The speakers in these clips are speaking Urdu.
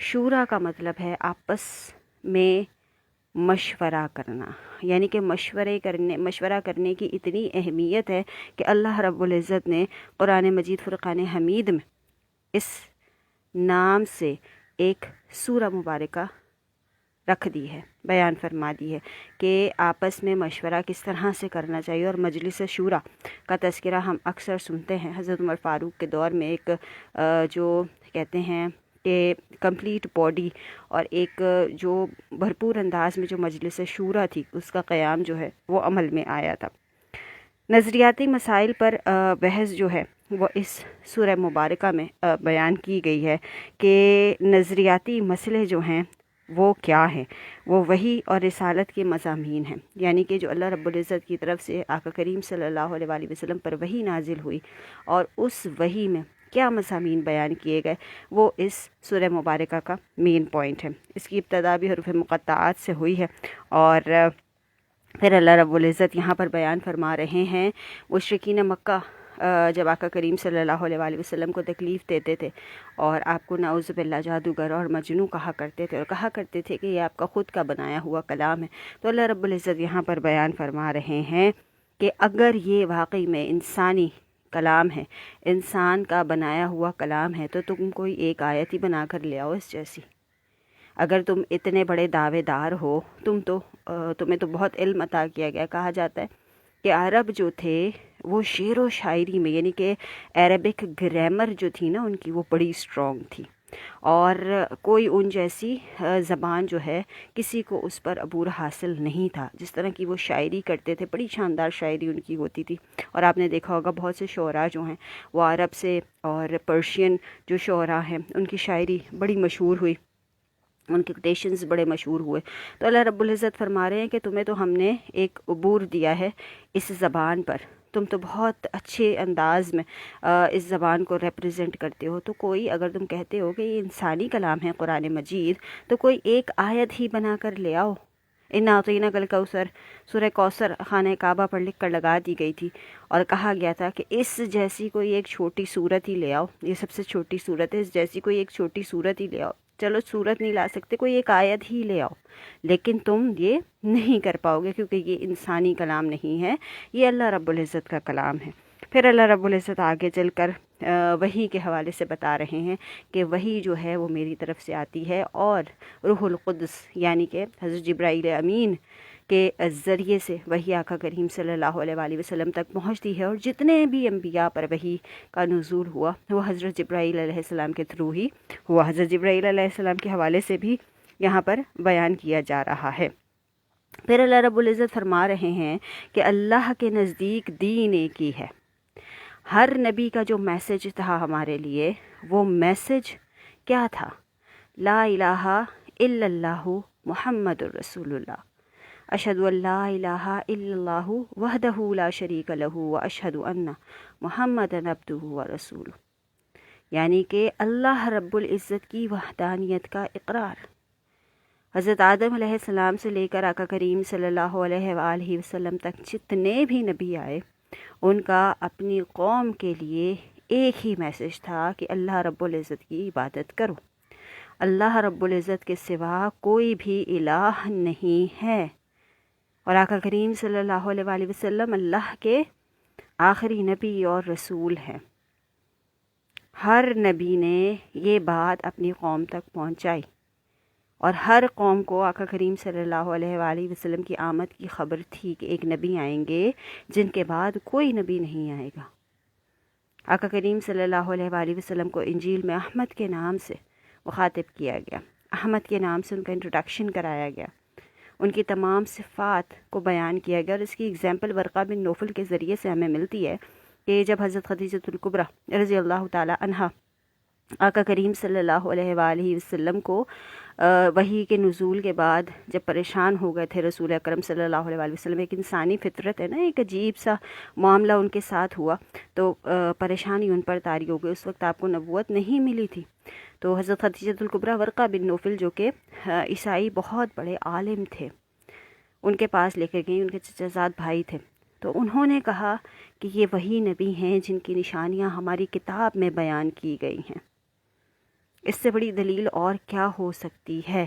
شورا کا مطلب ہے آپس میں مشورہ کرنا، یعنی کہ مشورہ کرنے کی اتنی اہمیت ہے کہ اللہ رب العزت نے قرآن مجید فرقان حمید میں اس نام سے ایک سورہ مبارکہ رکھ دی ہے، بیان فرما دی ہے کہ آپس میں مشورہ کس طرح سے کرنا چاہیے۔ اور مجلس شورا کا تذکرہ ہم اکثر سنتے ہیں۔ حضرت عمر فاروق کے دور میں ایک جو کہتے ہیں کہ کمپلیٹ باڈی اور ایک جو بھرپور انداز میں جو مجلس شورا تھی اس کا قیام جو ہے وہ عمل میں آیا تھا۔ نظریاتی مسائل پر بحث جو ہے وہ اس سورہ مبارکہ میں بیان کی گئی ہے کہ نظریاتی مسئلے جو ہیں وہ کیا ہیں، وہ وحی اور رسالت کے مضامین ہیں، یعنی کہ جو اللہ رب العزت کی طرف سے آقا کریم صلی اللہ علیہ وآلہ وسلم پر وحی نازل ہوئی اور اس وحی میں کیا مضامین بیان کیے گئے، وہ اس سورہ مبارکہ کا مین پوائنٹ ہے۔ اس کی ابتدا بھی حروف مقطعات سے ہوئی ہے اور پھر اللہ رب العزت یہاں پر بیان فرما رہے ہیں مشرکین مکہ جب آقا کریم صلی اللہ علیہ وآلہ وسلم کو تکلیف دیتے تھے اور آپ کو نعوذ باللہ جادوگر اور مجنون کہا کرتے تھے اور کہا کرتے تھے کہ یہ آپ کا خود کا بنایا ہوا کلام ہے، تو اللہ رب العزت یہاں پر بیان فرما رہے ہیں کہ اگر یہ واقعی میں انسانی کلام ہے، انسان کا بنایا ہوا کلام ہے، تو تم کوئی ایک آیت ہی بنا کر لے آؤ اس جیسی۔ اگر تم اتنے بڑے دعوے دار ہو، تمہیں تو بہت علم عطا کیا گیا۔ کہا جاتا ہے کہ عرب جو تھے وہ شعر و شاعری میں، یعنی کہ عربک گرامر جو تھی نا ان کی، وہ بڑی اسٹرانگ تھی اور کوئی ان جیسی زبان جو ہے کسی کو اس پر عبور حاصل نہیں تھا۔ جس طرح کی وہ شاعری کرتے تھے، بڑی شاندار شاعری ان کی ہوتی تھی، اور آپ نے دیکھا ہوگا بہت سے شعراء جو ہیں وہ عرب سے اور پرشین جو شعراء ہیں ان کی شاعری بڑی مشہور ہوئی، ان کے کوٹیشنز بڑے مشہور ہوئے۔ تو اللہ رب العزت فرما رہے ہیں کہ تمہیں تو ہم نے ایک عبور دیا ہے اس زبان پر، تم تو بہت اچھے انداز میں اس زبان کو ریپرزینٹ کرتے ہو، تو کوئی اگر تم کہتے ہو کہ یہ انسانی کلام ہے قرآن مجید، تو کوئی ایک آیت ہی بنا کر لے آؤ۔ اِنَّا أَعْطَيْنَاكَ الْكَوْثَرَ سورہ کوثر خانہ کعبہ پر لکھ کر لگا دی گئی تھی اور کہا گیا تھا کہ اس جیسی کوئی ایک چھوٹی صورت ہی لے آؤ، یہ سب سے چھوٹی صورت ہے، اس جیسی کوئی ایک چھوٹی صورت ہی لے آؤ۔ چلو صورت نہیں لا سکتے، کوئی ایک آیت ہی لے آؤ، لیکن تم یہ نہیں کر پاؤ گے کیونکہ یہ انسانی کلام نہیں ہے، یہ اللہ رب العزت کا کلام ہے۔ پھر اللہ رب العزت آگے چل کر وحی کے حوالے سے بتا رہے ہیں کہ وحی جو ہے وہ میری طرف سے آتی ہے اور روح القدس یعنی کہ حضرت جبرائیل امین کے ذریعے سے وحی آقا کریم صلی اللہ علیہ وآلہ وسلم تک پہنچتی ہے، اور جتنے بھی انبیاء پر وحی کا نزول ہوا وہ حضرت جبرائیل علیہ السلام کے تھرو ہی ہوا۔ حضرت جبرائیل علیہ السلام کے حوالے سے بھی یہاں پر بیان کیا جا رہا ہے۔ پھر اللہ رب العزت فرما رہے ہیں کہ اللہ کے نزدیک دین ایک ہی ہے۔ ہر نبی کا جو میسج تھا ہمارے لیے، وہ میسج کیا تھا؟ لا الہ الا اللہ محمد الرسول اللہ، اشہد ان لا الہ الا اللہ وحدہ لا شریک لہ واشہد ان محمد عبدہ ورسولہ، یعنی کہ اللہ رب العزت کی وحدانیت کا اقرار۔ حضرت آدم علیہ السلام سے لے کر آقا کریم صلی اللہ علیہ وآلہ وسلم تک جتنے بھی نبی آئے، ان کا اپنی قوم کے لیے ایک ہی میسج تھا کہ اللہ رب العزت کی عبادت کرو، اللہ رب العزت کے سوا کوئی بھی الہ نہیں ہے، اور آقا کریم صلی اللہ علیہ وآلہ وسلم اللہ کے آخری نبی اور رسول ہیں۔ ہر نبی نے یہ بات اپنی قوم تک پہنچائی اور ہر قوم کو آقا کریم صلی اللہ علیہ وآلہ وسلم کی آمد کی خبر تھی کہ ایک نبی آئیں گے جن کے بعد کوئی نبی نہیں آئے گا۔ آقا کریم صلی اللہ علیہ وآلہ وسلم کو انجیل میں احمد کے نام سے مخاطب کیا گیا، احمد کے نام سے ان کا انٹروڈکشن کرایا گیا، ان کی تمام صفات کو بیان کیا گیا، اور اس کی اگزامپل ورقہ بن نوفل کے ذریعے سے ہمیں ملتی ہے کہ جب حضرت خدیجۃ الکبریٰ رضی اللہ تعالی عنہا آقا کریم صلی اللہ علیہ وآلہ وسلم کو وحی کے نزول کے بعد جب پریشان ہو گئے تھے، رسول اکرم صلی اللہ علیہ وآلہ وسلم، ایک انسانی فطرت ہے نا، ایک عجیب سا معاملہ ان کے ساتھ ہوا تو پریشانی ان پر طاری ہو گئی۔ اس وقت آپ کو نبوت نہیں ملی تھی، تو حضرت خدیجۃ الکبریٰ ورقہ بن نوفل جو کہ عیسائی بہت بڑے عالم تھے، ان کے پاس لے کر گئیں، ان کے چچا زاد بھائی تھے، تو انہوں نے کہا کہ یہ وہی نبی ہیں جن کی نشانیاں ہماری کتاب میں بیان کی گئی ہیں۔ اس سے بڑی دلیل اور کیا ہو سکتی ہے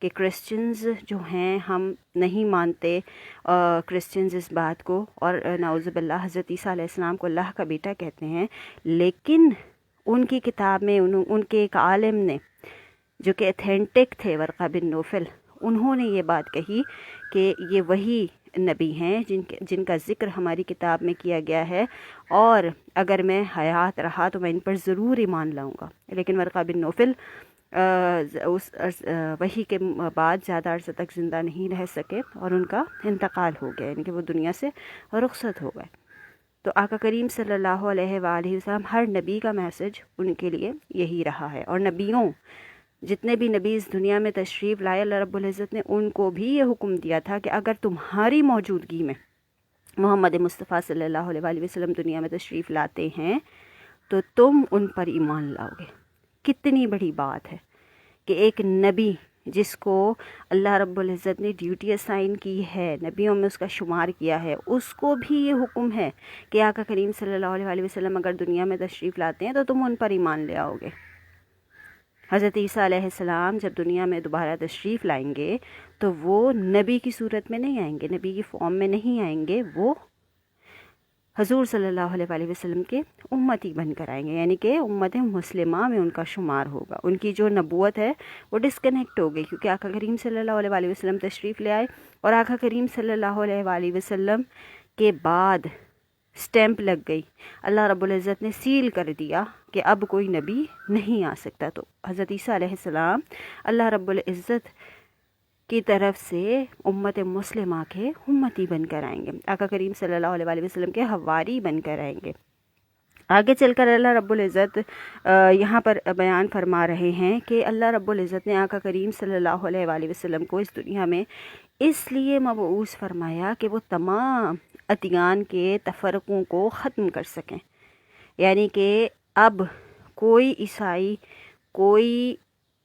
کہ کرسچنز جو ہیں، ہم نہیں مانتے کرسچنز اس بات کو، اور نعوذ باللہ حضرت عیسیٰ علیہ السلام کو اللہ کا بیٹا کہتے ہیں، لیکن ان کی کتاب میں ان کے ایک عالم نے جو کہ اتھینٹک تھے، ورقہ بن نوفل، انہوں نے یہ بات کہی کہ یہ وہی نبی ہیں جن کا ذکر ہماری کتاب میں کیا گیا ہے، اور اگر میں حیات رہا تو میں ان پر ضرور ایمان لاؤں گا۔ لیکن ورقہ بن نوفل وحی کے بعد زیادہ عرصہ تک زندہ نہیں رہ سکے اور ان کا انتقال ہو گیا، یعنی کہ وہ دنیا سے رخصت ہو گئے۔ تو آقا کریم صلی اللہ علیہ وآلہ وسلم، ہر نبی کا میسج ان کے لیے یہی رہا ہے، اور نبیوں، جتنے بھی نبی اس دنیا میں تشریف لائے، اللہ رب العزت نے ان کو بھی یہ حکم دیا تھا کہ اگر تمہاری موجودگی میں محمد مصطفیٰ صلی اللہ علیہ وآلہ وسلم دنیا میں تشریف لاتے ہیں تو تم ان پر ایمان لاؤ گے۔ کتنی بڑی بات ہے کہ ایک نبی جس کو اللہ رب العزت نے ڈیوٹی اسائن کی ہے، نبیوں میں اس کا شمار کیا ہے، اس کو بھی یہ حکم ہے کہ آقا کریم صلی اللہ علیہ وآلہ وسلم اگر دنیا میں تشریف لاتے ہیں تو تم ان پر ایمان لے آؤ گے۔ حضرت عیسیٰ علیہ السلام جب دنیا میں دوبارہ تشریف لائیں گے تو وہ نبی کی صورت میں نہیں آئیں گے، نبی کی فارم میں نہیں آئیں گے، وہ حضور صلی اللہ علیہ وآلہ وسلم کے امتی بن کر آئیں گے، یعنی کہ امت مسلمہ میں ان کا شمار ہوگا۔ ان کی جو نبوت ہے وہ ڈسکنیکٹ ہو گئی، کیونکہ آقا کریم صلی اللہ علیہ وآلہ وسلم تشریف لے آئے، اور آقا کریم صلی اللہ علیہ وآلہ وسلم کے بعد سٹیمپ لگ گئی، اللہ رب العزت نے سیل کر دیا کہ اب کوئی نبی نہیں آ سکتا۔ تو حضرت عیسیٰ علیہ السلام اللہ رب العزت کی طرف سے امت مسلمہ کے امتی بن کر آئیں گے، آقا کریم صلی اللہ علیہ وآلہ وسلم کے حواری بن کر آئیں گے۔ آگے چل کر اللہ رب العزت یہاں پر بیان فرما رہے ہیں کہ اللہ رب العزت نے آقا کریم صلی اللہ علیہ وآلہ وسلم کو اس دنیا میں اس لیے مبعوث فرمایا کہ وہ تمام ادیان کے تفرقوں کو ختم کر سکیں، یعنی کہ اب کوئی عیسائی، کوئی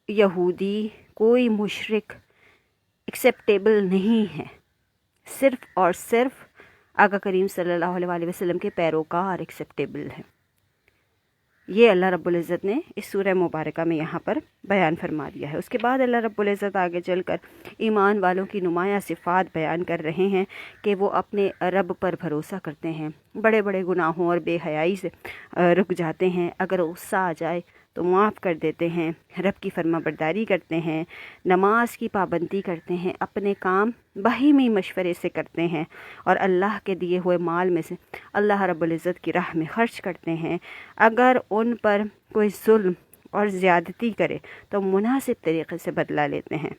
یہودی، کوئی مشرک ایکسیپٹیبل نہیں ہے، صرف اور صرف آقا کریم صلی اللہ علیہ وآلہ وسلم کے پیروکار ایکسیپٹیبل ہیں۔ یہ اللہ رب العزت نے اس سورہ مبارکہ میں یہاں پر بیان فرما دیا ہے۔ اس کے بعد اللہ رب العزت آگے چل کر ایمان والوں کی نمایاں صفات بیان کر رہے ہیں کہ وہ اپنے رب پر بھروسہ کرتے ہیں، بڑے بڑے گناہوں اور بے حیائی سے رک جاتے ہیں، اگر غصہ آ جائے تو معاف کر دیتے ہیں، رب کی فرما برداری کرتے ہیں، نماز کی پابندی کرتے ہیں، اپنے کام باہمی مشورے سے کرتے ہیں، اور اللہ کے دیے ہوئے مال میں سے اللہ رب العزت کی راہ میں خرچ کرتے ہیں۔ اگر ان پر کوئی ظلم اور زیادتی کرے تو مناسب طریقے سے بدلہ لیتے ہیں۔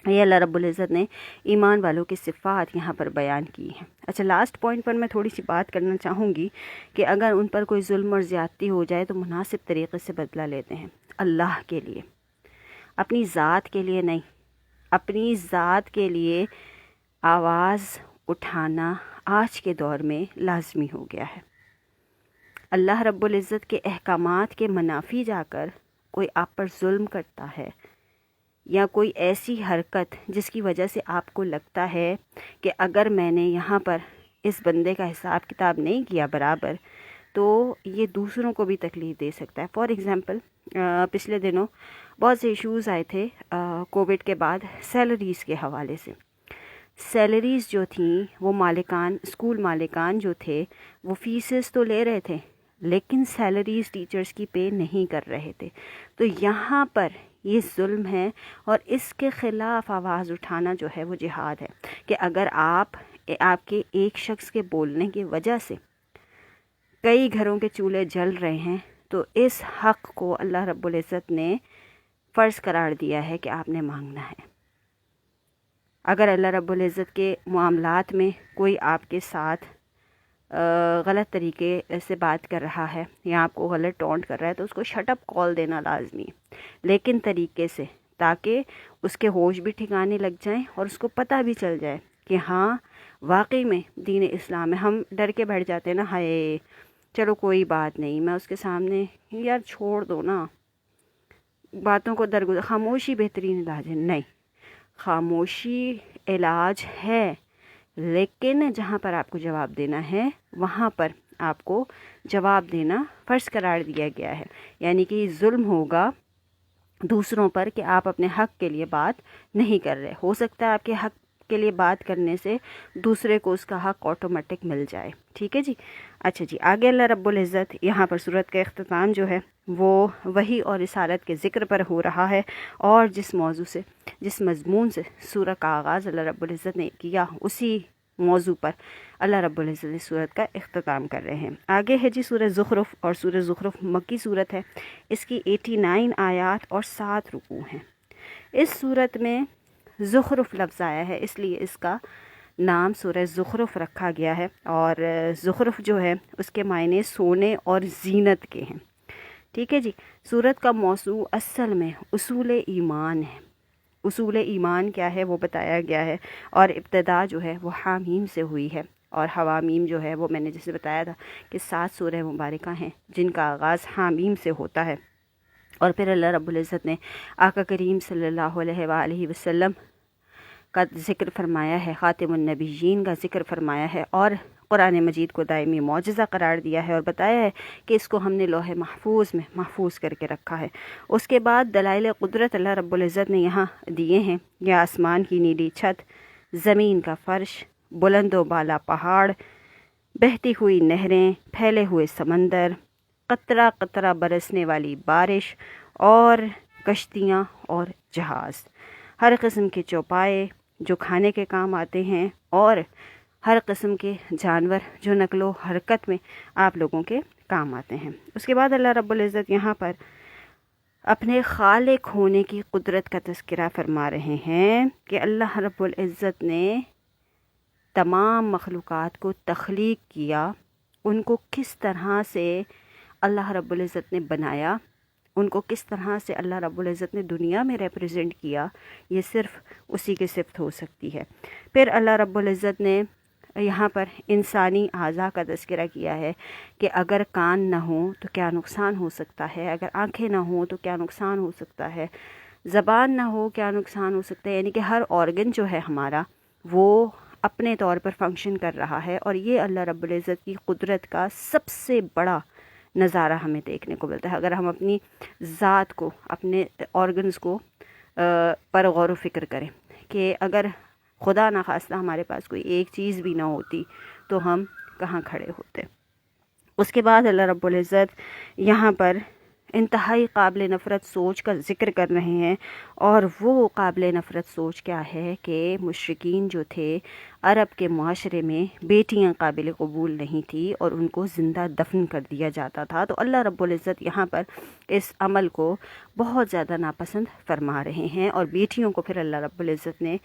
یہ اللہ رب العزت نے ایمان والوں کی صفات یہاں پر بیان کی ہیں۔ اچھا، لاسٹ پوائنٹ پر میں تھوڑی سی بات کرنا چاہوں گی کہ اگر ان پر کوئی ظلم اور زیادتی ہو جائے تو مناسب طریقے سے بدلہ لیتے ہیں، اللہ کے لیے، اپنی ذات کے لیے نہیں۔ اپنی ذات کے لیے آواز اٹھانا آج کے دور میں لازمی ہو گیا ہے۔ اللہ رب العزت کے احکامات کے منافی جا کر کوئی آپ پر ظلم کرتا ہے، یا کوئی ایسی حرکت جس کی وجہ سے آپ کو لگتا ہے کہ اگر میں نے یہاں پر اس بندے کا حساب کتاب نہیں کیا برابر تو یہ دوسروں کو بھی تکلیف دے سکتا ہے۔ فار ایگزامپل، پچھلے دنوں بہت سے ایشوز آئے تھے کووڈ کے بعد سیلریز کے حوالے سے۔ سیلریز جو تھیں وہ اسکول مالکان جو تھے وہ فیسز تو لے رہے تھے، لیکن سیلریز ٹیچرز کی پے نہیں کر رہے تھے۔ تو یہاں پر یہ ظلم ہے، اور اس کے خلاف آواز اٹھانا جو ہے وہ جہاد ہے، کہ اگر آپ کے ایک شخص کے بولنے کی وجہ سے کئی گھروں کے چولہے جل رہے ہیں تو اس حق کو اللہ رب العزت نے فرض قرار دیا ہے کہ آپ نے مانگنا ہے۔ اگر اللہ رب العزت کے معاملات میں کوئی آپ کے ساتھ غلط طریقے سے بات کر رہا ہے یا آپ کو غلط ٹونٹ کر رہا ہے تو اس کو شٹ اپ کال دینا لازمی ہے، لیکن طریقے سے، تاکہ اس کے ہوش بھی ٹھکانے لگ جائیں اور اس کو پتہ بھی چل جائے کہ ہاں واقعی میں دین اسلام ہے۔ ہم ڈر کے بیٹھ جاتے ہیں نا، ہائے چلو کوئی بات نہیں، میں اس کے سامنے، یار چھوڑ دو نا، باتوں کو درگزر، خاموشی بہترین علاج ہے۔ نہیں، خاموشی علاج ہے، لیکن جہاں پر آپ کو جواب دینا ہے وہاں پر آپ کو جواب دینا فرض قرار دیا گیا ہے، یعنی کہ ظلم ہوگا دوسروں پر کہ آپ اپنے حق کے لیے بات نہیں کر رہے. ہو سکتا ہے آپ کے حق کے لیے بات کرنے سے دوسرے کو اس کا حق آٹومیٹک مل جائے. ٹھیک ہے جی. اچھا جی، آگے اللہ رب العزت یہاں پر صورت کا اختتام جو ہے وہ وحی اور رسالت کے ذکر پر ہو رہا ہے، اور جس مضمون سے سورہ کا آغاز اللہ رب العزت نے کیا اسی موضوع پر اللہ رب العزت نے صورت کا اختتام کر رہے ہیں. آگے ہے جی سورہ زخرف، اور سورہ زخرف مکی صورت ہے. اس کی 89 آیات اور 7 رکوع ہیں. اس صورت میں زخرف لفظ آیا ہے، اس لیے اس کا نام سورہ زخرف رکھا گیا ہے. اور زخرف جو ہے اس کے معنی سونے اور زینت کے ہیں. ٹھیک ہے جی. صورت کا موضوع اصل میں اصول ایمان ہے. اصول ایمان کیا ہے وہ بتایا گیا ہے، اور ابتدا جو ہے وہ حامیم سے ہوئی ہے، اور حوامیم جو ہے وہ میں نے جیسے بتایا تھا کہ 7 سورہ مبارکہ ہیں جن کا آغاز حامیم سے ہوتا ہے. اور پھر اللہ رب العزت نے آقا کریم صلی اللہ علیہ وآلہ وسلم کا ذکر فرمایا ہے، خاتم النبیین کا ذکر فرمایا ہے، اور قرآن مجید کو دائمی معجزہ قرار دیا ہے، اور بتایا ہے کہ اس کو ہم نے لوح محفوظ میں محفوظ کر کے رکھا ہے. اس کے بعد دلائل قدرت اللہ رب العزت نے یہاں دیے ہیں. یا آسمان کی نیلی چھت، زمین کا فرش، بلند و بالا پہاڑ، بہتی ہوئی نہریں، پھیلے ہوئے سمندر، قطرہ قطرہ برسنے والی بارش، اور کشتیاں اور جہاز، ہر قسم کے چوپائے جو کھانے کے کام آتے ہیں، اور ہر قسم کے جانور جو نقل و حرکت میں آپ لوگوں کے کام آتے ہیں. اس کے بعد اللہ رب العزت یہاں پر اپنے خالق ہونے کی قدرت کا تذکرہ فرما رہے ہیں کہ اللہ رب العزت نے تمام مخلوقات کو تخلیق کیا، ان کو کس طرح سے اللہ رب العزت نے بنایا، ان کو کس طرح سے اللہ رب العزت نے دنیا میں ریپرزینٹ کیا، یہ صرف اسی کی صفت ہو سکتی ہے. پھر اللہ رب العزت نے یہاں پر انسانی اعضاء کا تذکرہ کیا ہے کہ اگر کان نہ ہوں تو کیا نقصان ہو سکتا ہے، اگر آنکھیں نہ ہوں تو کیا نقصان ہو سکتا ہے، زبان نہ ہو کیا نقصان ہو سکتا ہے. یعنی کہ ہر آرگن جو ہے ہمارا وہ اپنے طور پر فنکشن کر رہا ہے، اور یہ اللہ رب العزت کی قدرت کا سب سے بڑا نظارہ ہمیں دیکھنے کو ملتا ہے. اگر ہم اپنی ذات کو، اپنے آرگنز کو پر غور و فکر کریں کہ اگر خدا نخواستہ ہمارے پاس کوئی ایک چیز بھی نہ ہوتی تو ہم کہاں کھڑے ہوتے. اس کے بعد اللہ رب العزت یہاں پر انتہائی قابل نفرت سوچ کا ذکر کر رہے ہیں، اور وہ قابل نفرت سوچ کیا ہے کہ مشرکین جو تھے عرب کے معاشرے میں بیٹیاں قابل قبول نہیں تھی اور ان کو زندہ دفن کر دیا جاتا تھا. تو اللہ رب العزت یہاں پر اس عمل کو بہت زیادہ ناپسند فرما رہے ہیں، اور بیٹیوں کو پھر اللہ رب العزت نے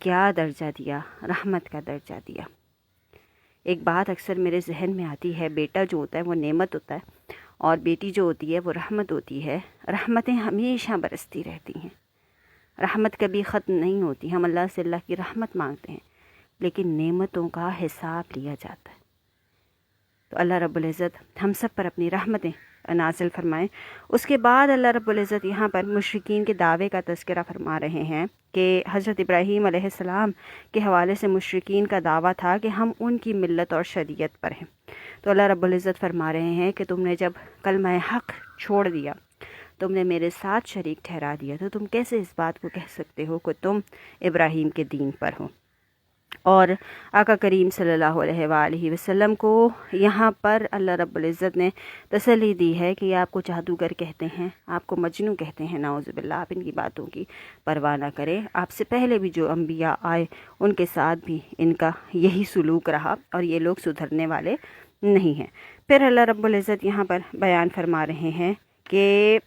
کیا درجہ دیا؟ رحمت کا درجہ دیا. ایک بات اکثر میرے ذہن میں آتی ہے، بیٹا جو ہوتا ہے وہ نعمت ہوتا ہے، اور بیٹی جو ہوتی ہے وہ رحمت ہوتی ہے. رحمتیں ہمیشہ برستی رہتی ہیں، رحمت کبھی ختم نہیں ہوتی. ہم اللہ سے اللہ کی رحمت مانگتے ہیں، لیکن نعمتوں کا حساب لیا جاتا ہے. تو اللہ رب العزت ہم سب پر اپنی رحمتیں نازل فرمائیں. اس کے بعد اللہ رب العزت یہاں پر مشرکین کے دعوے کا تذکرہ فرما رہے ہیں کہ حضرت ابراہیم علیہ السلام کے حوالے سے مشرکین کا دعویٰ تھا کہ ہم ان کی ملت اور شریعت پر ہیں. تو اللہ رب العزت فرما رہے ہیں کہ تم نے جب کلمہ حق چھوڑ دیا، تم نے میرے ساتھ شریک ٹھہرا دیا، تو تم کیسے اس بات کو کہہ سکتے ہو کہ تم ابراہیم کے دین پر ہو. اور آقا کریم صلی اللہ علیہ وآلہ وسلم کو یہاں پر اللہ رب العزت نے تسلی دی ہے کہ یہ آپ کو جادوگر کہتے ہیں، آپ کو مجنون کہتے ہیں، نعوذ باللہ، آپ ان کی باتوں کی پرواہ نہ کریں. آپ سے پہلے بھی جو انبیاء آئے ان کے ساتھ بھی ان کا یہی سلوک رہا، اور یہ لوگ سدھرنے والے نہیں ہیں. پھر اللہ رب العزت یہاں پر بیان فرما رہے ہیں کہ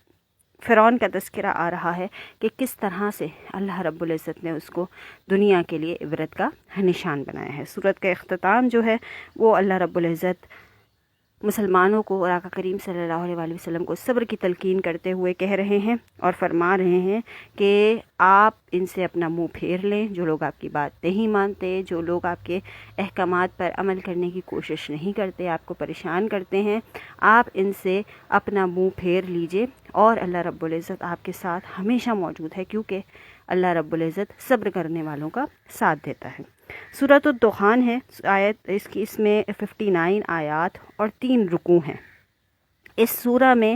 فرعون کا تذکرہ آ رہا ہے کہ کس طرح سے اللہ رب العزت نے اس کو دنیا کے لیے عبرت کا نشان بنایا ہے. صورت کا اختتام جو ہے وہ اللہ رب العزت مسلمانوں کو اور آقا کریم صلی اللہ علیہ وآلہ وسلم کو صبر کی تلقین کرتے ہوئے کہہ رہے ہیں اور فرما رہے ہیں کہ آپ ان سے اپنا منہ پھیر لیں. جو لوگ آپ کی بات نہیں مانتے، جو لوگ آپ کے احکامات پر عمل کرنے کی کوشش نہیں کرتے، آپ کو پریشان کرتے ہیں، آپ ان سے اپنا منہ پھیر لیجئے. اور اللہ رب العزت آپ کے ساتھ ہمیشہ موجود ہے، کیونکہ اللہ رب العزت صبر کرنے والوں کا ساتھ دیتا ہے. سورۃ الدخان ہے آیت، اس میں 59 آیات اور 3 رکوع ہیں. اس سورہ میں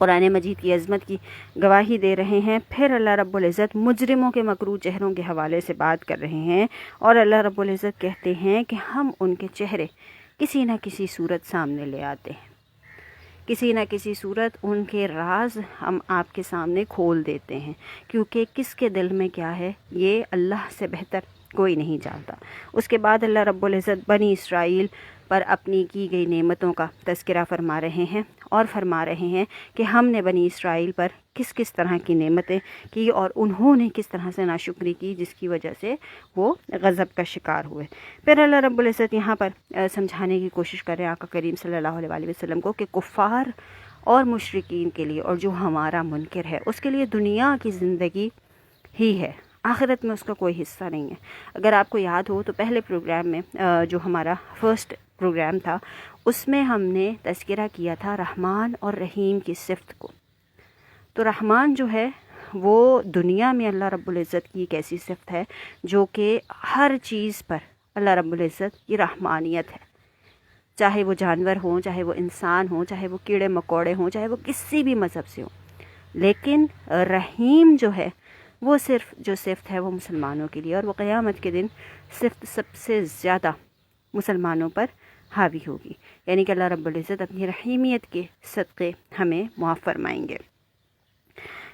قرآن مجید کی عظمت کی گواہی دے رہے ہیں۔ پھر اللہ رب العزت مجرموں کے مکروہ چہروں کے حوالے سے بات کر رہے ہیں، اور اللہ رب العزت کہتے ہیں کہ ہم ان کے چہرے کسی نہ کسی صورت سامنے لے آتے ہیں، کسی نہ کسی صورت ان کے راز ہم آپ کے سامنے کھول دیتے ہیں، کیونکہ کس کے دل میں کیا ہے یہ اللہ سے بہتر کوئی نہیں جانتا۔ اس کے بعد اللہ رب العزت بنی اسرائیل پر اپنی کی گئی نعمتوں کا تذکرہ فرما رہے ہیں، اور فرما رہے ہیں کہ ہم نے بنی اسرائیل پر کس کس طرح کی نعمتیں کی اور انہوں نے کس طرح سے ناشکری کی، جس کی وجہ سے وہ غضب کا شکار ہوئے۔ پھر اللہ رب العزت یہاں پر سمجھانے کی کوشش کر رہے ہیں آقا کریم صلی اللہ علیہ وآلہ وسلم کو کہ کفار اور مشرکین کے لیے، اور جو ہمارا منکر ہے اس کے لیے دنیا کی زندگی ہی ہے، آخرت میں اس کا کوئی حصہ نہیں ہے۔ اگر آپ کو یاد ہو تو پہلے پروگرام میں جو ہمارا فرسٹ پروگرام تھا اس میں ہم نے تذکرہ کیا تھا رحمان اور رحیم کی صفت کو۔ تو رحمان جو ہے وہ دنیا میں اللہ رب العزت کی ایک ایسی صفت ہے جو کہ ہر چیز پر اللہ رب العزت کی رحمانیت ہے، چاہے وہ جانور ہوں، چاہے وہ انسان ہوں، چاہے وہ کیڑے مکوڑے ہوں، چاہے وہ کسی بھی مذہب سے ہوں۔ لیکن رحیم جو ہے وہ صرف جو صفت ہے وہ مسلمانوں کے لیے، اور وہ قیامت کے دن صفت سب سے زیادہ مسلمانوں پر حاوی ہوگی، یعنی کہ اللہ رب العزت اپنی رحیمیت کے صدقے ہمیں معاف فرمائیں گے۔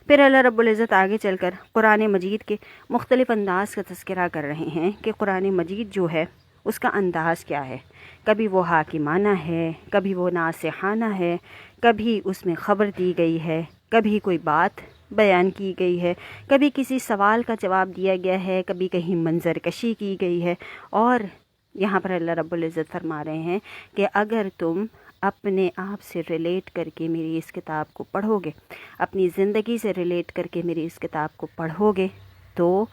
پھر اللہ رب العزت آگے چل کر قرآن مجید کے مختلف انداز کا تذکرہ کر رہے ہیں کہ قرآن مجید جو ہے اس کا انداز کیا ہے، کبھی وہ حاکمانہ ہے، کبھی وہ ناصحانہ ہے، کبھی اس میں خبر دی گئی ہے، کبھی کوئی بات بیان کی گئی ہے، کبھی کسی سوال کا جواب دیا گیا ہے، کبھی کہیں منظر کشی کی گئی ہے۔ اور یہاں پر اللہ رب العزت فرما رہے ہیں کہ اگر تم اپنے آپ سے ریلیٹ کر کے میری اس کتاب کو پڑھو گے، اپنی زندگی سے ریلیٹ کر کے میری اس کتاب کو پڑھو گے، تو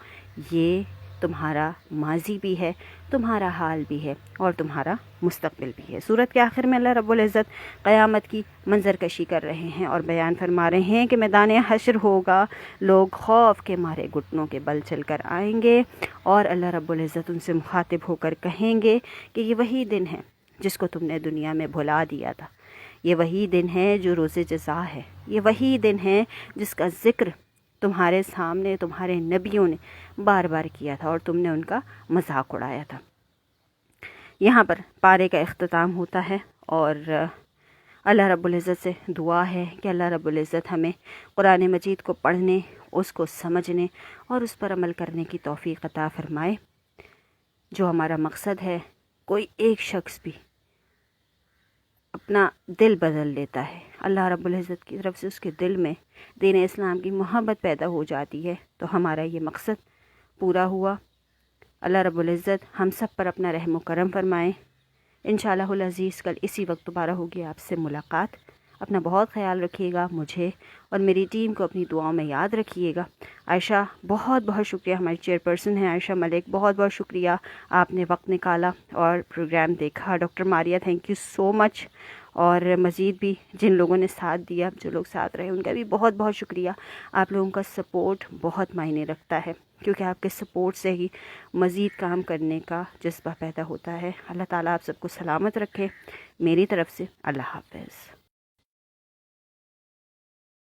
یہ تمہارا ماضی بھی ہے، تمہارا حال بھی ہے، اور تمہارا مستقبل بھی ہے۔ سورت کے آخر میں اللہ رب العزت قیامت کی منظر کشی کر رہے ہیں اور بیان فرما رہے ہیں کہ میدان حشر ہوگا، لوگ خوف کے مارے گھٹنوں کے بل چل کر آئیں گے، اور اللہ رب العزت ان سے مخاطب ہو کر کہیں گے کہ یہ وہی دن ہے جس کو تم نے دنیا میں بھلا دیا تھا، یہ وہی دن ہے جو روز جزا ہے، یہ وہی دن ہے جس کا ذکر تمہارے سامنے تمہارے نبیوں نے بار بار کیا تھا اور تم نے ان کا مذاق اڑایا تھا۔ یہاں پر پارے کا اختتام ہوتا ہے، اور اللہ رب العزت سے دعا ہے کہ اللہ رب العزت ہمیں قرآن مجید کو پڑھنے، اس کو سمجھنے اور اس پر عمل کرنے کی توفیق عطا فرمائے۔ جو ہمارا مقصد ہے، کوئی ایک شخص بھی اپنا دل بدل لیتا ہے، اللہ رب العزت کی طرف سے اس کے دل میں دین اسلام کی محبت پیدا ہو جاتی ہے، تو ہمارا یہ مقصد پورا ہوا۔ اللہ رب العزت ہم سب پر اپنا رحم و کرم فرمائے۔ انشاءاللہ العزیز کل اسی وقت دوبارہ ہوگی آپ سے ملاقات۔ اپنا بہت خیال رکھیے گا، مجھے اور میری ٹیم کو اپنی دعاؤں میں یاد رکھیے گا۔ عائشہ بہت بہت شکریہ، ہماری چیئر پرسن ہیں عائشہ ملک، بہت بہت شکریہ، آپ نے وقت نکالا اور پروگرام دیکھا۔ Doctor Maria thank you so much, اور مزید بھی جن لوگوں نے ساتھ دیا، جو لوگ ساتھ رہے، ان کا بھی بہت بہت شکریہ۔ آپ لوگوں کا سپورٹ بہت معنی رکھتا ہے، کیونکہ آپ کے سپورٹ سے ہی مزید کام کرنے کا جذبہ پیدا ہوتا ہے۔ اللہ تعالیٰ آپ سب کو سلامت رکھے۔ میری طرف سے اللہ حافظ۔